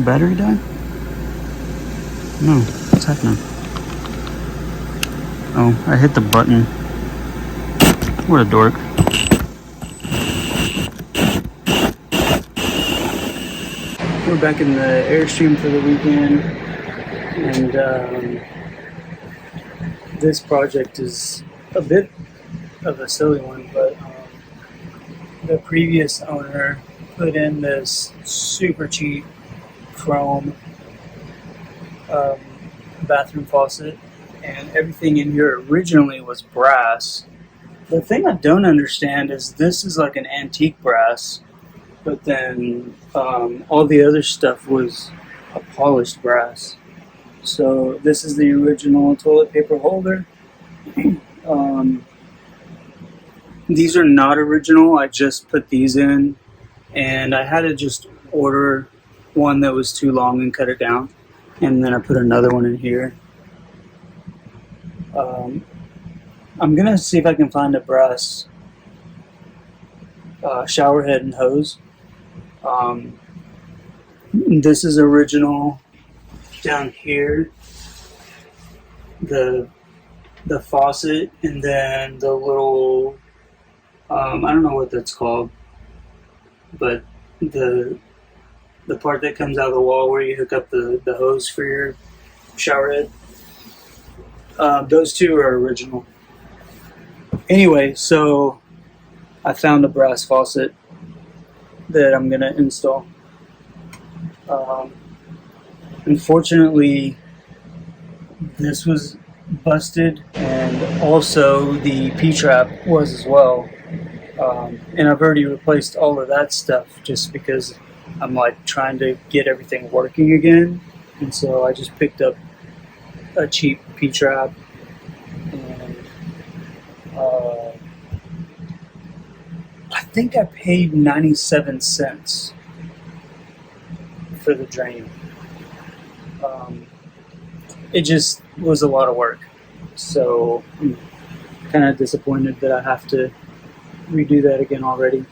battery die? No, what's happening? Oh, I hit the button. What a dork. We're back in the Airstream for the weekend, and this project is a bit of a silly one, but the previous owner put in this super cheap chrome bathroom faucet, and everything in here originally was brass. The thing I don't understand is this is like an antique brass, but then all the other stuff was a polished brass. So this is the original toilet paper holder. These are not original. I just put these in, and I had to just order one that was too long and cut it down, and then I put another one in here. I'm gonna see if I can find a brass shower head and hose. This is original. Down here, the faucet, and then the little I don't know what that's called, but the part that comes out of the wall where you hook up the hose for your shower head. Those two are original. Anyway, so I found a brass faucet that I'm gonna install. Unfortunately, this was busted, and also the P-trap was as well. And I've already replaced all of that stuff just because I'm like trying to get everything working again. And so I just picked up a cheap P-trap, and I think I paid 97 cents for the drain. It just was a lot of work, so I'm kind of disappointed that I have to redo that again already.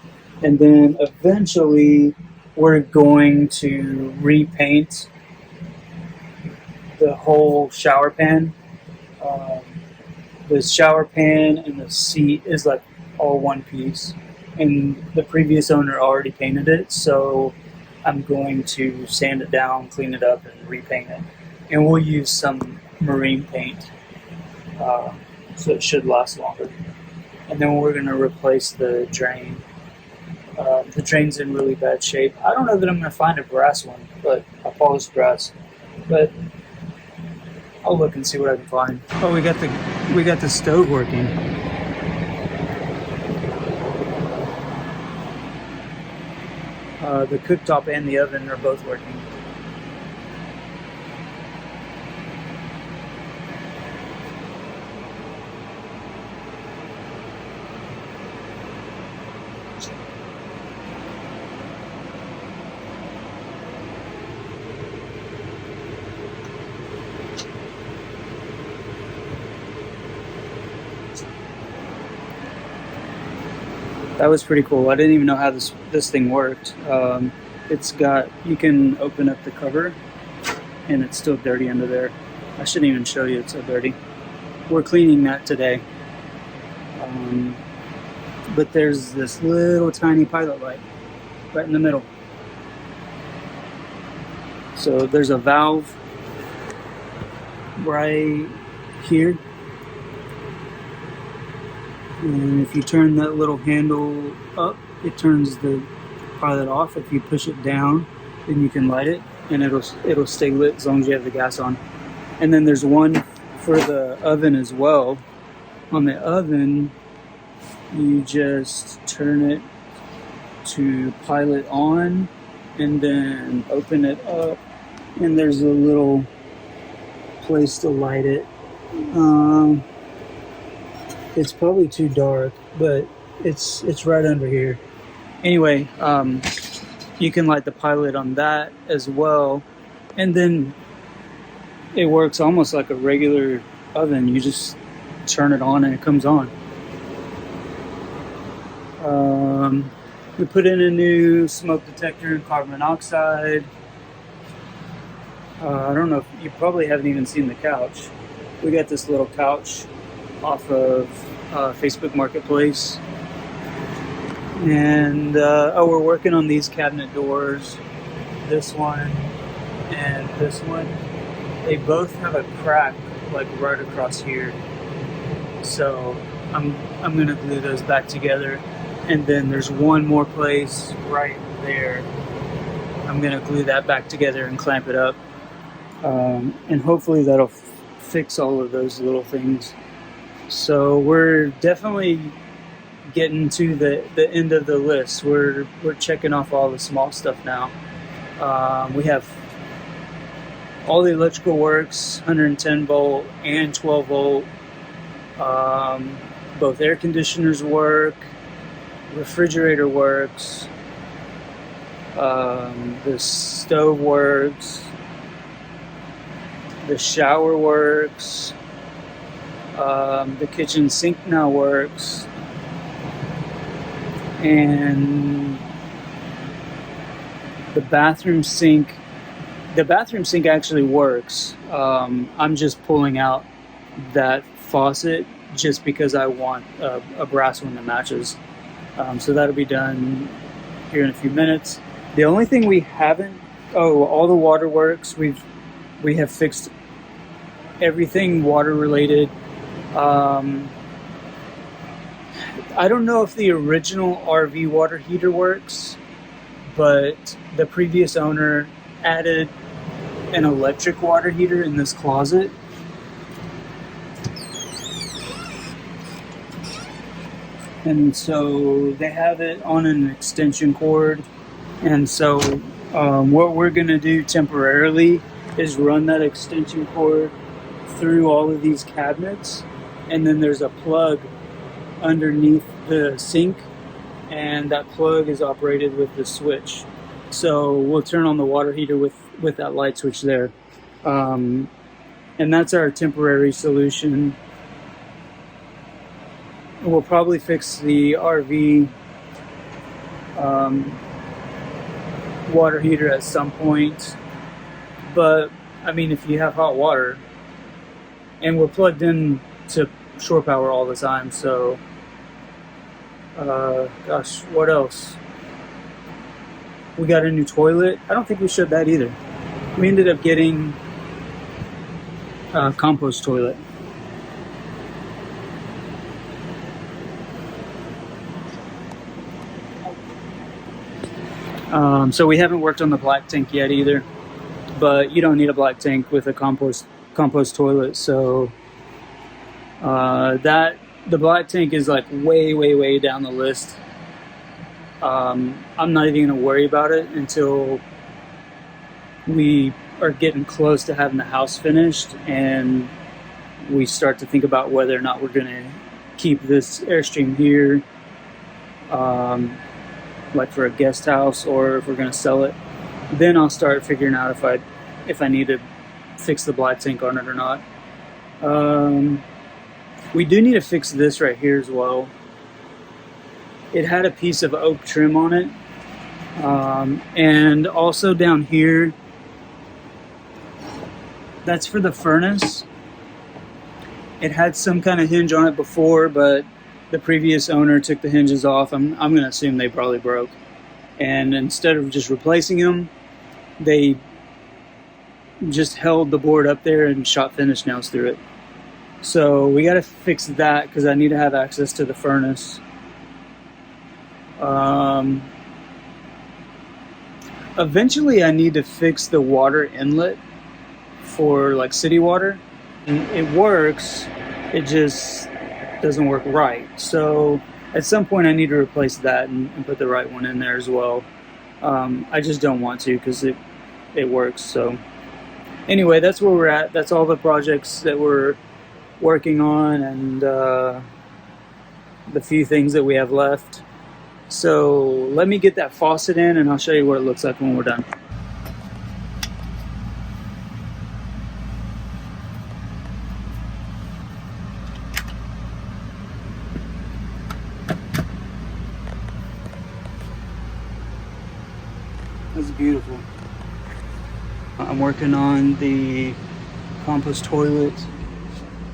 And then eventually we're going to repaint the whole shower pan. The shower pan and the seat is like all one piece, and the previous owner already painted it, so I'm going to sand it down, clean it up, and repaint it. And we'll use some marine paint, so it should last longer. And then we're going to replace the drain. The drain's in really bad shape. I don't know that I'm going to find a brass one, but a polished brass. But I'll look and see what I can find. Oh, we got the stove working. The cooktop and the oven are both working. That was pretty cool. I didn't even know how this thing worked. It's got, you can open up the cover, and it's still dirty under there. I shouldn't even show you, it's so dirty. We're cleaning that today. But there's this little tiny pilot light right in the middle. So there's a valve right here. And if you turn that little handle up, it turns the pilot off. If you push it down, then you can light it, and it'll stay lit as long as you have the gas on. And then there's one for the oven as well. On the oven, you just turn it to pilot on, and then open it up, and there's a little place to light it. It's probably too dark, but it's right under here. Anyway, you can light the pilot on that as well, and then it works almost like a regular oven. You just turn it on and it comes on. We put in a new smoke detector and carbon monoxide. I don't know if you probably haven't even seen the couch. We got this little couch off of Facebook Marketplace. And we're working on these cabinet doors. This one and this one. They both have a crack like right across here. So I'm gonna glue those back together. And then there's one more place right there. I'm gonna glue that back together and clamp it up. And hopefully that'll fix all of those little things. So we're definitely getting to the end of the list. We're checking off all the small stuff now. We have all the electrical works, 110 volt and 12 volt. Both air conditioners work, refrigerator works, the stove works, the shower works, the kitchen sink now works, and the bathroom sink actually works. I'm just pulling out that faucet just because I want a brass one that matches. So that'll be done here in a few minutes. The only thing we haven't, all the water works. We have fixed everything water related. I don't know if the original RV water heater works, but the previous owner added an electric water heater in this closet. And so they have it on an extension cord. And so what we're going to do temporarily is run that extension cord through all of these cabinets. And then there's a plug underneath the sink. And that plug is operated with the switch. So we'll turn on the water heater with that light switch there. And that's our temporary solution. We'll probably fix the RV water heater at some point. But, I mean, if you have hot water, and we're plugged in to shore power all the time, so, gosh, what else? We got a new toilet. I don't think we showed that either. We ended up getting a compost toilet. So we haven't worked on the black tank yet either, but you don't need a black tank with a compost toilet. So the black tank is like way down the list. I'm not even going to worry about it until we are getting close to having the house finished and we start to think about whether or not we're going to keep this Airstream here, like for a guest house, or if we're going to sell it. Then I'll start figuring out if I need to fix the black tank on it or not. We do need to fix this right here as well. It had a piece of oak trim on it. And also down here, that's for the furnace. It had some kind of hinge on it before, but the previous owner took the hinges off. I'm going to assume they probably broke. And instead of just replacing them, they just held the board up there and shot finish nails through it. So we got to fix that because I need to have access to the furnace. Eventually I need to fix the water inlet for like city water. And it works, it just doesn't work right. So at some point I need to replace that and put the right one in there as well. I just don't want to because it works. So anyway, that's where we're at. That's all the projects that we're working on and the few things that we have left. So let me get that faucet in and I'll show you what it looks like when we're done. That's beautiful. I'm working on the compost toilet,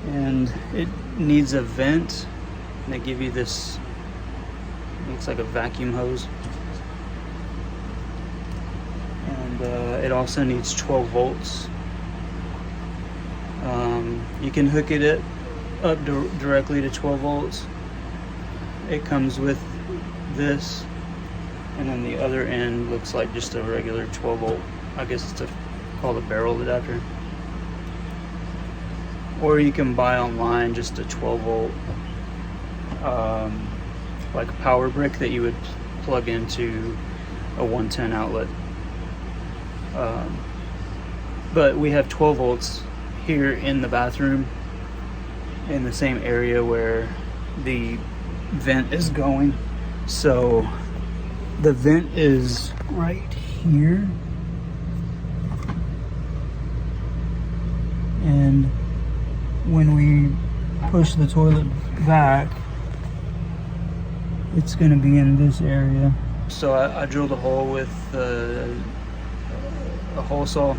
and it needs a vent. And they give you this, looks like a vacuum hose. And it also needs 12 volts. You can hook it up directly to 12 volts. It comes with this, and then the other end looks like just a regular 12 volt. I guess it's called a barrel adapter. Or you can buy online just a 12 volt like a power brick that you would plug into a 110 outlet. But we have 12 volts here in the bathroom, in the same area where the vent is going. So the vent is right here, and when we push the toilet back, it's going to be in this area. So I drilled a hole with a hole saw.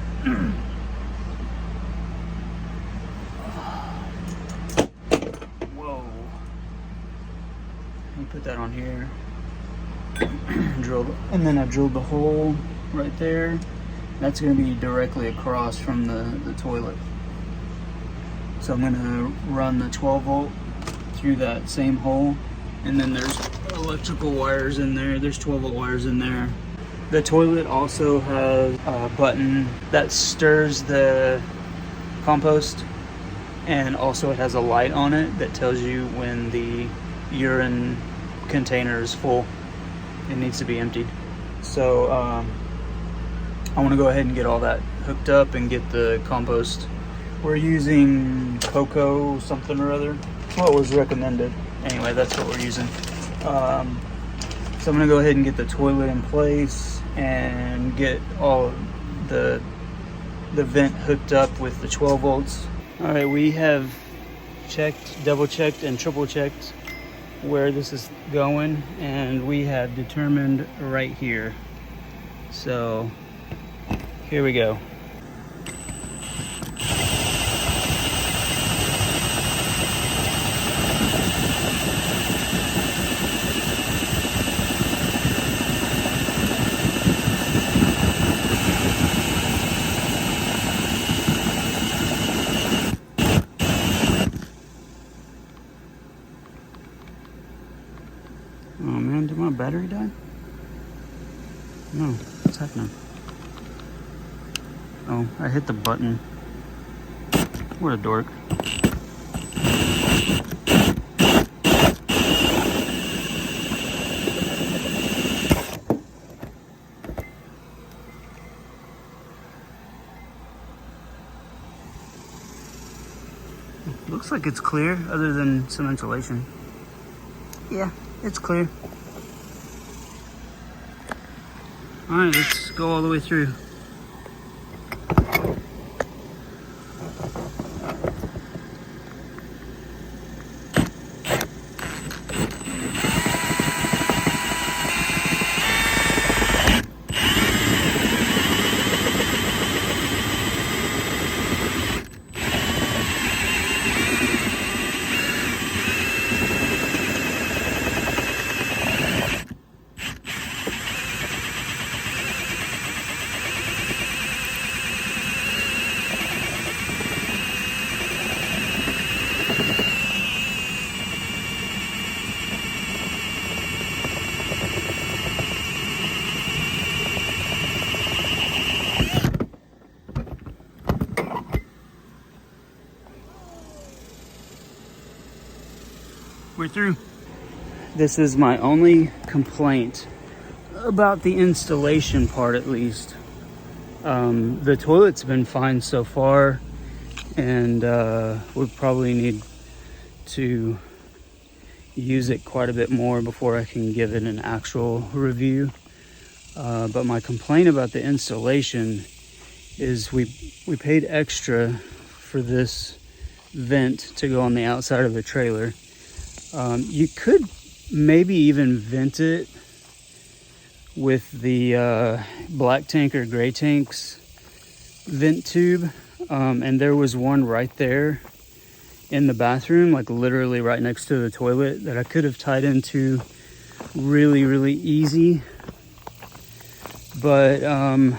Whoa. Let me put that on here. And then I drilled the hole right there. That's going to be directly across from the toilet. So I'm going to run the 12 volt through that same hole, and then there's electrical wires in there. There's 12 volt wires in there. The toilet also has a button that stirs the compost, and also it has a light on it that tells you when the urine container is full. It needs to be emptied. So I want to go ahead and get all that hooked up and get the compost. We're using cocoa something or other. What was recommended. Anyway, that's what we're using. So I'm gonna go ahead and get the toilet in place and get all the vent hooked up with the 12 volts. All right, we have checked, double checked, and triple checked where this is going, and we have determined right here. So here we go. Oh man, did my battery die? No, what's happening? Oh, I hit the button. What a dork. Looks like it's clear, other than some insulation. Yeah, it's clear. All right, let's go all the way through. We're through. This is my only complaint about the installation part, at least. The toilet's been fine so far, and we probably need to use it quite a bit more before I can give it an actual review. But my complaint about the installation is we paid extra for this vent to go on the outside of the trailer. You could maybe even vent it with the black tank or gray tanks vent tube, and there was one right there in the bathroom, like literally right next to the toilet, that I could have tied into really, really easy. But I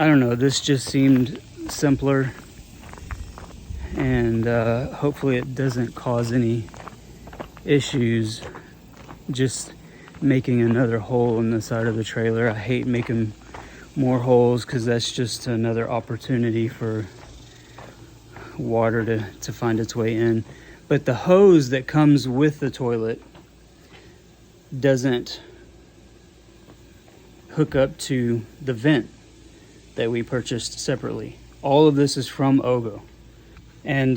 don't know, this just seemed simpler, and hopefully it doesn't cause any issues just making another hole in the side of the trailer. I hate making more holes because that's just another opportunity for water to find its way in. But the hose that comes with the toilet doesn't hook up to the vent that we purchased separately. All of this is from Ogo, and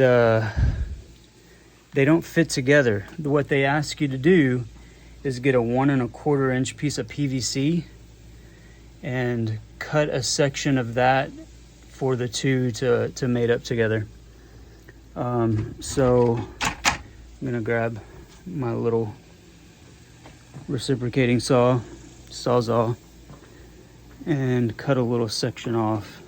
they don't fit together. What they ask you to do is get a 1 1/4 inch piece of PVC and cut a section of that for the two to mate up together. So I'm gonna grab my little reciprocating sawzall, and cut a little section off.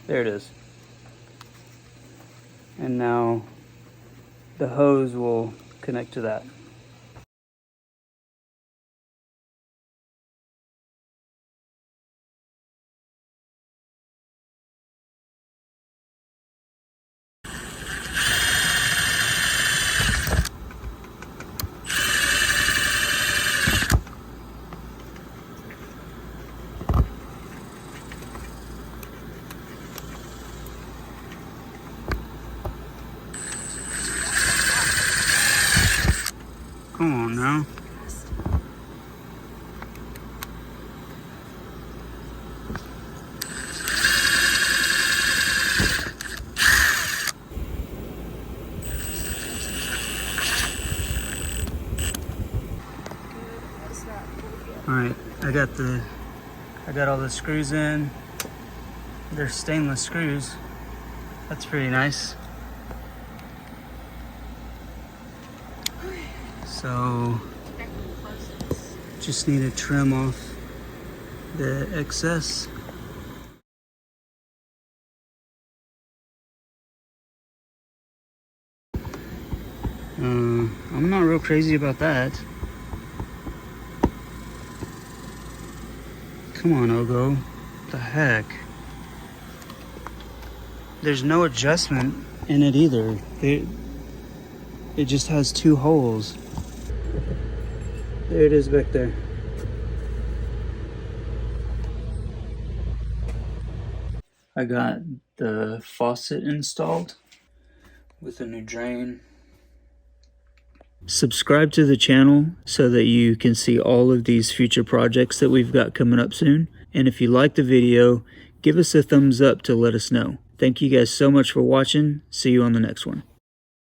There it is. And now the hose will connect to that. Come on now. All right, I got all the screws in. They're stainless screws. That's pretty nice. So just need to trim off the excess. I'm not real crazy about that. Come on, Ogo. What the heck? There's no adjustment in it either. It just has two holes. There it is back there. I got the faucet installed with a new drain. Subscribe to the channel so that you can see all of these future projects that we've got coming up soon. And if you like the video, give us a thumbs up to let us know. Thank you guys so much for watching. See you on the next one.